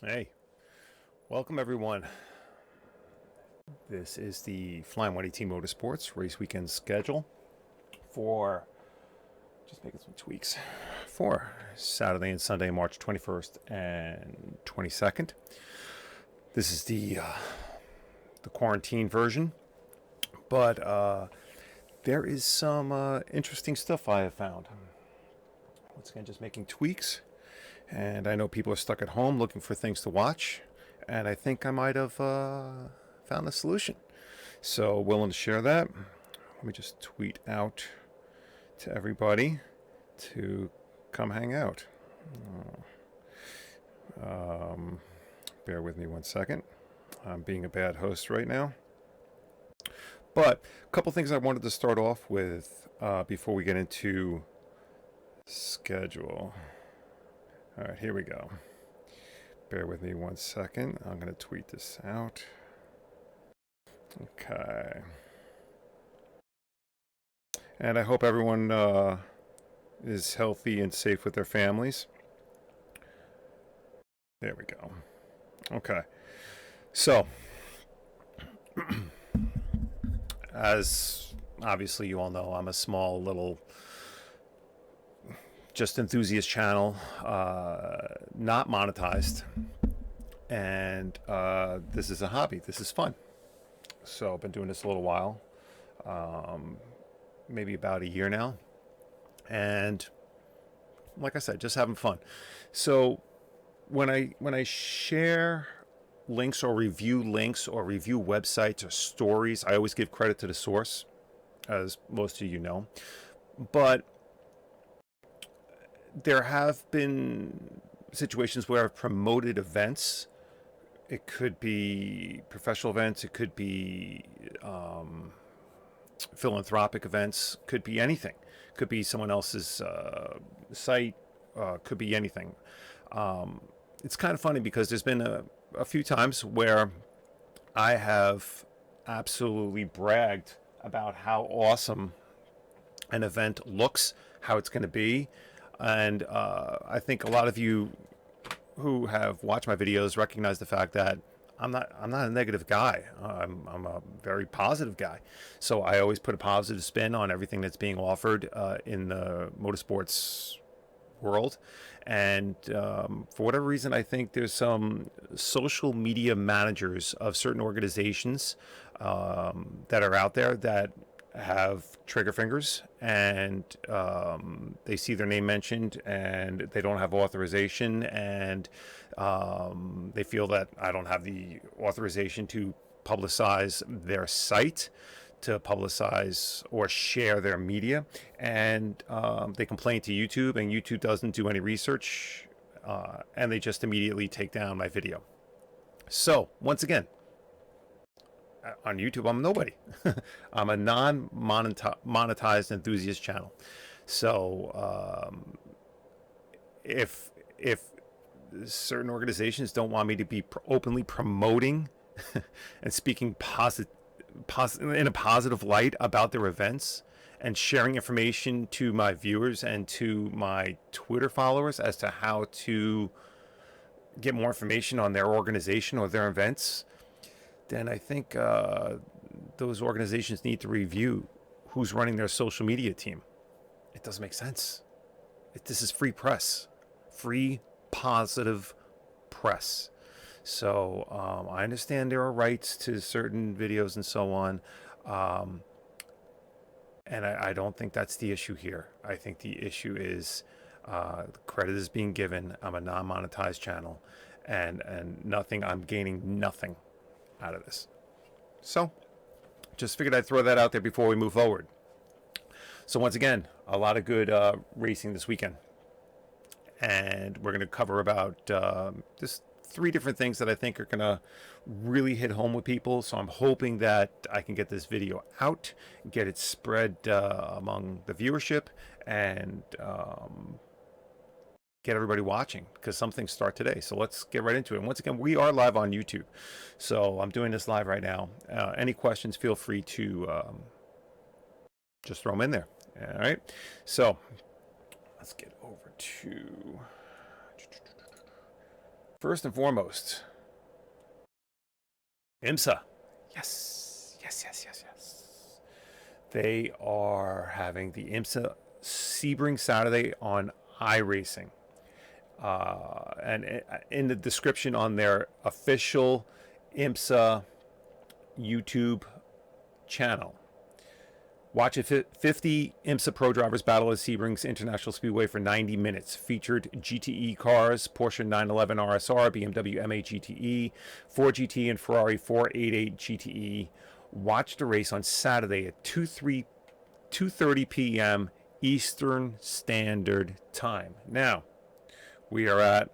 Hey, welcome everyone. This is the Flying 118 Motorsports race weekend schedule for just making some tweaks for Saturday and Sunday, March 21st and 22nd. This is the quarantine version, but there is some interesting stuff I have found. Once again, just making tweaks, and I know people are stuck at home looking for things to watch, and I think I might have found a solution. So, willing to share that. Let me just tweet out to everybody to come hang out. Um, Bear with me one second. I'm being a bad host right now. But a couple things I wanted to start off with before we get into schedule. All right, here we go. Bear with me one second. I'm going to tweet this out. Okay. And I hope everyone is healthy and safe with their families. There we go. Okay. So, as obviously you all know, I'm a small little just enthusiast channel, not monetized. And this is a hobby. This is fun. So I've been doing this a little while, maybe about a year now. And like I said, just having fun. So when I share links or review websites or stories, I always give credit to the source, as most of you know. But there have been situations where I've promoted events. It could be professional events. It could be philanthropic events. Could be anything. Could be someone else's site. Could be anything. It's kind of funny because there's been a few times where I have absolutely bragged about how awesome an event looks, how it's going to be. And I think a lot of you who have watched my videos recognize the fact that I'm not a negative guy. I'm a very positive guy. So I always put a positive spin on everything that's being offered in the motorsports world. And for whatever reason, I think there's some social media managers of certain organizations that are out there that have trigger fingers, and they see their name mentioned and they don't have authorization, and they feel that I don't have the authorization to publicize their site, to publicize or share their media, and they complain to YouTube, and YouTube doesn't do any research, and they just immediately take down my video. So once again, on YouTube, I'm nobody. I'm a non-monetized enthusiast channel. So if certain organizations don't want me to be openly promoting and speaking in a positive light about their events and sharing information to my viewers and to my Twitter followers as to how to get more information on their organization or their events, then I think those organizations need to review who's running their social media team. It doesn't make sense. This is free press, free positive press. So I understand there are rights to certain videos and so on. And I don't think that's the issue here. I think the issue is credit is being given. I'm a non-monetized channel, and nothing. I'm gaining nothing out of this. So just figured I'd throw that out there before we move forward. So once again, a lot of good racing this weekend, and we're going to cover about just three different things that I think are going to really hit home with people. So I'm hoping that I can get this video out, get it spread among the viewership, and get everybody watching, because some things start today. So let's get right into it. And once again, we are live on YouTube. So I'm doing this live right now. Any questions, feel free to just throw them in there. All right. So let's get over to First and foremost, IMSA. Yes, yes, yes, yes, yes. They are having the IMSA Sebring Saturday on iRacing. And in the description on their official IMSA YouTube channel, watch a 50 IMSA Pro drivers battle at Sebring's International Speedway for 90 minutes. Featured GTE cars, Porsche 911 RSR, BMW M8 GTE, Ford GT, and Ferrari 488 GTE. Watch the race on Saturday at 2:30 p.m. Eastern Standard Time. Now, we are at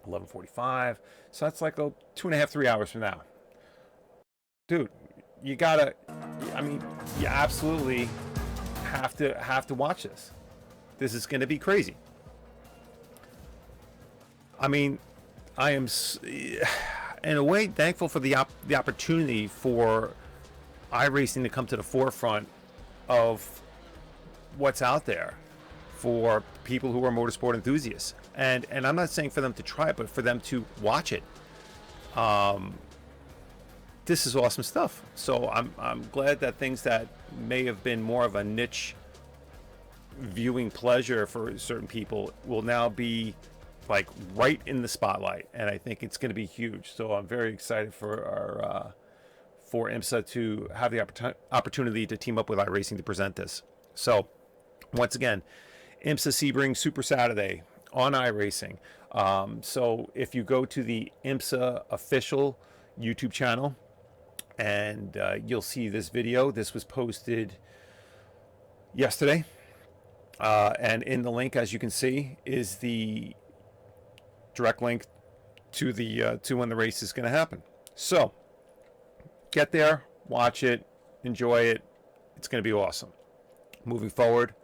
11:45, so that's like 2.5, 3 hours from now. Dude, you gotta, I mean, you absolutely have to watch this. This is going to be crazy. I mean, I am in a way thankful for the opportunity for iRacing to come to the forefront of what's out there for people who are motorsport enthusiasts. And I'm not saying for them to try it, but for them to watch it. This is awesome stuff. So I'm glad that things that may have been more of a niche viewing pleasure for certain people will now be like right in the spotlight, and I think it's going to be huge. So I'm very excited for our for IMSA to have the opportunity to team up with iRacing to present this. So once again, IMSA Sebring Super Saturday on iRacing. So if you go to the IMSA official YouTube channel, and you'll see this video. This was posted yesterday. And in the link, as you can see, is the direct link to the to when the race is going to happen. So get there, watch it, enjoy it. It's going to be awesome. Moving forward,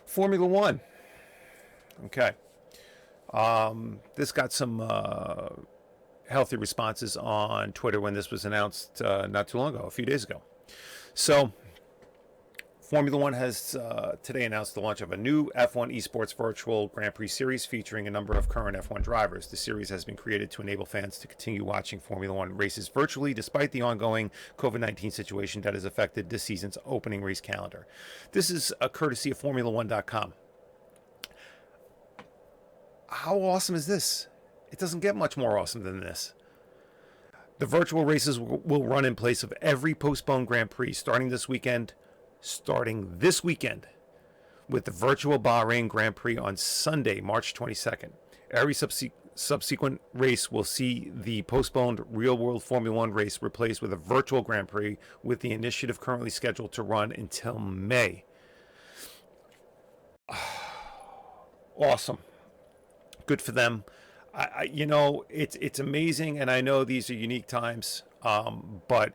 Formula One. Okay. This got some healthy responses on Twitter when this was announced not too long ago, a few days ago. So Formula One has today announced the launch of a new F1 Esports Virtual Grand Prix Series featuring a number of current F1 drivers. The series has been created to enable fans to continue watching Formula One races virtually despite the ongoing COVID-19 situation that has affected this season's opening race calendar. This is a courtesy of Formula1.com. How awesome is this? It doesn't get much more awesome than this. The virtual races will run in place of every postponed Grand Prix starting this weekend, with the virtual Bahrain Grand Prix on Sunday, March 22nd. Every subsequent race will see the postponed real-world Formula One race replaced with a virtual Grand Prix, with the initiative currently scheduled to run until May. Awesome. Good for them. You know, it's amazing, and I know these are unique times, but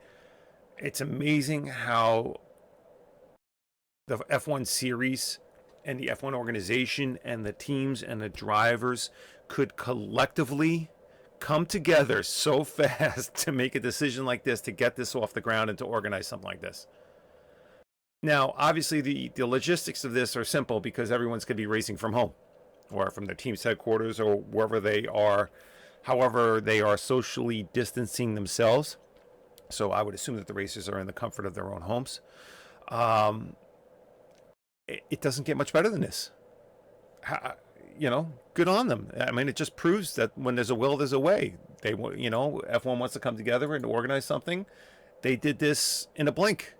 it's amazing how the F1 series and the F1 organization and the teams and the drivers could collectively come together so fast to make a decision like this, to get this off the ground and to organize something like this. Now, obviously, the logistics of this are simple because everyone's going to be racing from home, or from their team's headquarters, or wherever they are, however they are socially distancing themselves. So I would assume that the racers are in the comfort of their own homes. It doesn't get much better than this. You know, good on them. I mean, it just proves that when there's a will, there's a way. They, you know, F1 wants to come together and organize something. They did this in a blink.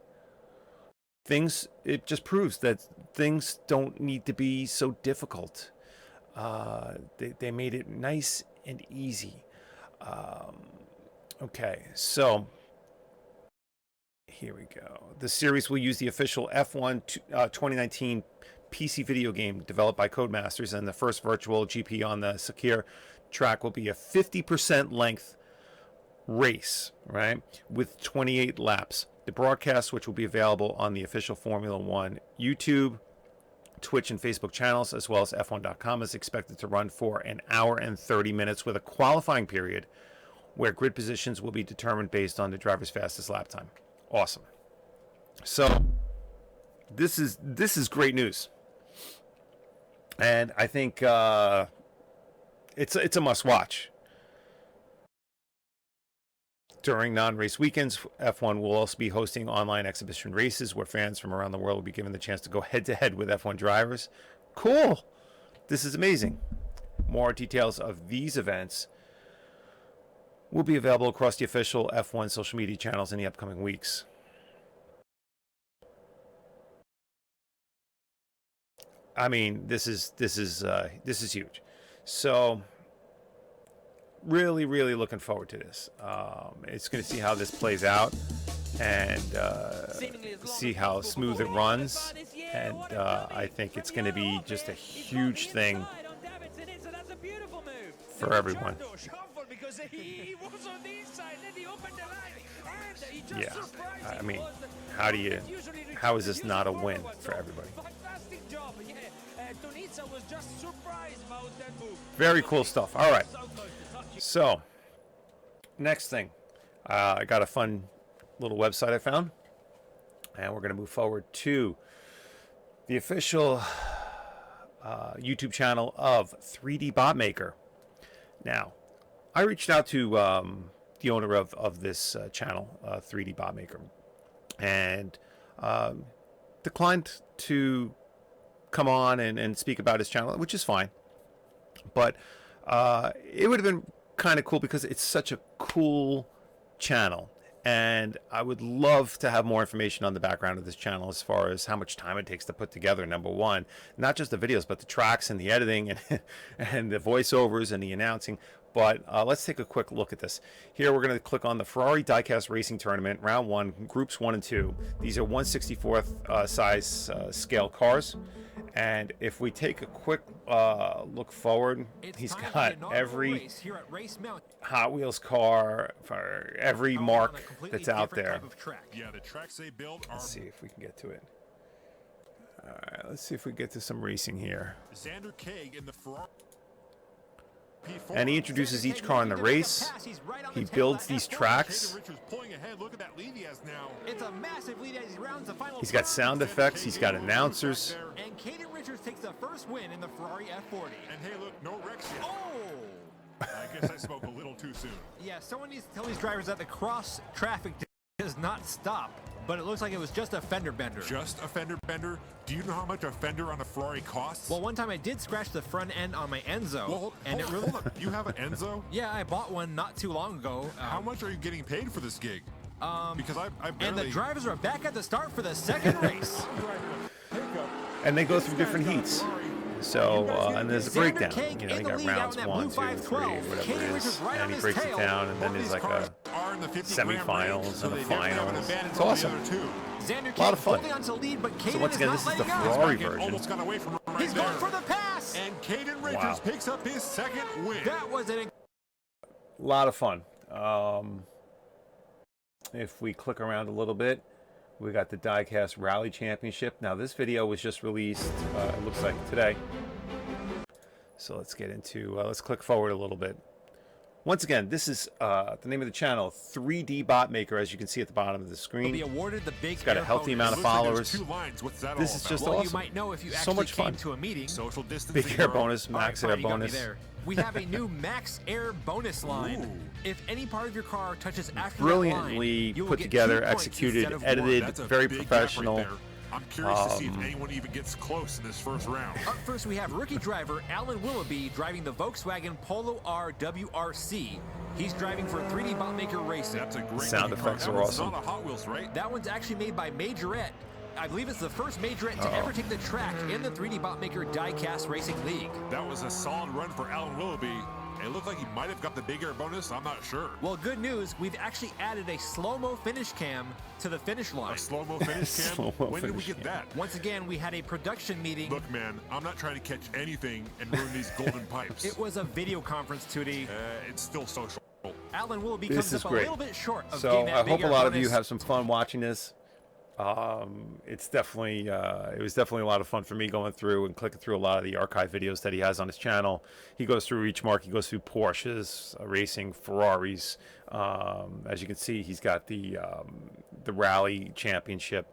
It just proves that things don't need to be so difficult. They made it nice and easy. Okay, so here we go. The series will use the official F1 2019 PC video game developed by Codemasters, and the first virtual GP on the Sakir track will be a 50% length race, right, with 28 laps. The broadcast, which will be available on the official Formula One YouTube, Twitch, and Facebook channels, as well as F1.com, is expected to run for an hour and 30 minutes with a qualifying period where grid positions will be determined based on the driver's fastest lap time. Awesome. So this is great news, and I think it's a must watch. During non-race weekends, F1 will also be hosting online exhibition races where fans from around the world will be given the chance to go head-to-head with F1 drivers. Cool! This is amazing. More details of these events will be available across the official F1 social media channels in the upcoming weeks. I mean, this is huge. So, really looking forward to this. It's going to see how this plays out and see how smooth it runs. And I think it's going to be just a huge thing for everyone. Yeah, I mean, how is this not a win for everybody? Very cool stuff. All right. So, next thing, I got a fun little website I found, and we're going to move forward to the official YouTube channel of 3D Bot Maker. Now, I reached out to the owner of this channel, 3D Bot Maker, and declined to come on and speak about his channel, which is fine. But it would have been kind of cool because it's such a cool channel, and I would love to have more information on the background of this channel as far as how much time it takes to put together, number one, not just the videos but the tracks and the editing and the voiceovers and the announcing. But let's take a quick look at this. Here we're going to click on the Ferrari Diecast Racing Tournament, Round 1, Groups 1 and 2. These are 1/64th size scale cars. And if we take a quick look forward, he's got every Hot Wheels car for every mark that's out there. Yeah, the tracks they build are... Let's see if we can get to it. All right, let's see if we get to some racing here. Xander Kaeg in the Ferrari. And he introduces each car in the race. He builds these tracks. He's got sound effects. He's got announcers. And Caden Richards takes the first win in the Ferrari F40. And hey, look, no wrecks yet. Oh! I guess I spoke a little too soon. Yeah, someone needs to tell these drivers that the cross traffic does not stop. But it looks like it was just a fender bender. Just a fender bender? Do you know how much a fender on a Ferrari costs? Well, one time I did scratch the front end on my Enzo. Well, hold on. You have an Enzo? Yeah, I bought one not too long ago. How much are you getting paid for this gig? Because I barely... And the drivers are back at the start for the second race. And they go through different heats. So, and there's a breakdown. You know, you got rounds 1, 2, 3, whatever it is. And he breaks it down, and then there's like a semifinals and a finals. It's awesome. A lot of fun. So once again, this is the Ferrari version. He's going for the pass. And Caden Richards picks up his second win. That was a lot of fun. If we click around a little bit, we got the Diecast Rally Championship. Now this video was just released, it looks like today. So let's get into, let's click forward a little bit. Once again, this is the name of the channel, 3D Bot Maker, as you can see at the bottom of the screen. Be awarded the big it's got a healthy amount of followers. This is just awesome. You might know if you so much fun. To a meeting. Social distancing. Big air bonus, max air bonus. We have a new max air bonus line. Ooh. If any part of your car touches after brilliantly that line, put together, executed, edited, very professional. I'm curious to see if anyone even gets close in this first round. Up first, we have rookie driver Alan Willoughby driving the Volkswagen Polo R WRC. He's driving for 3D Bot Maker Racing. That's a great sound effects are awesome. Not a Hot Wheels, right? That one's actually made by Majorette. I believe it's the first Majorette to ever take the track in the 3D Bot Maker Diecast Racing League. That was a solid run for Alan Willoughby. It looked like he might have got the big air bonus. I'm not sure. Well, good news. We've actually added a slow-mo finish cam to the finish line. A slow-mo finish cam? When did we get that? Once again, we had a production meeting. Look, man, I'm not trying to catch anything and ruin these golden pipes. It was a video conference, Tootie. It's still social. Alan Willoughby comes up a little bit short of so getting that big I hope a lot bonus. of you have some fun watching this. It's definitely it was definitely a lot of fun for me going through and clicking through a lot of the archive videos that he has on his channel. He goes through each mark. He goes through Porsches, racing, Ferraris. As you can see, he's got the Rally Championship.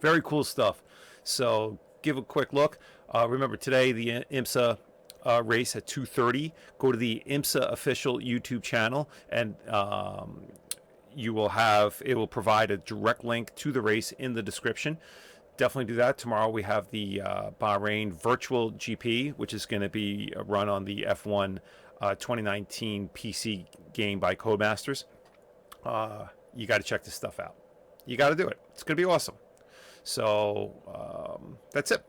Very cool stuff. So give a quick look. Remember today the IMSA race at 2:30. Go to the IMSA official YouTube channel and it will provide a direct link to the race in the description. Definitely do that. Tomorrow we have the Bahrain Virtual GP, which is going to be run on the F1 2019 PC game by Codemasters. You got to check this stuff out. You got to do it. It's going to be awesome. So that's it.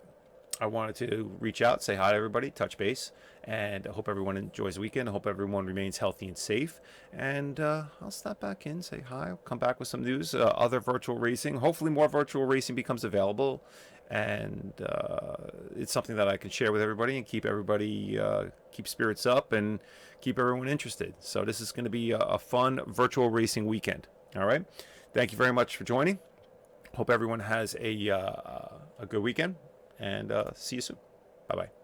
I wanted to reach out, say hi to everybody, touch base, and I hope everyone enjoys the weekend. I hope everyone remains healthy and safe. And I'll stop back in, say hi. I'll come back with some news, other virtual racing. Hopefully more virtual racing becomes available, and it's something that I can share with everybody and keep spirits up and keep everyone interested. So this is going to be a fun virtual racing weekend. All right. Thank you very much for joining. Hope everyone has a good weekend. And see you soon. Bye-bye.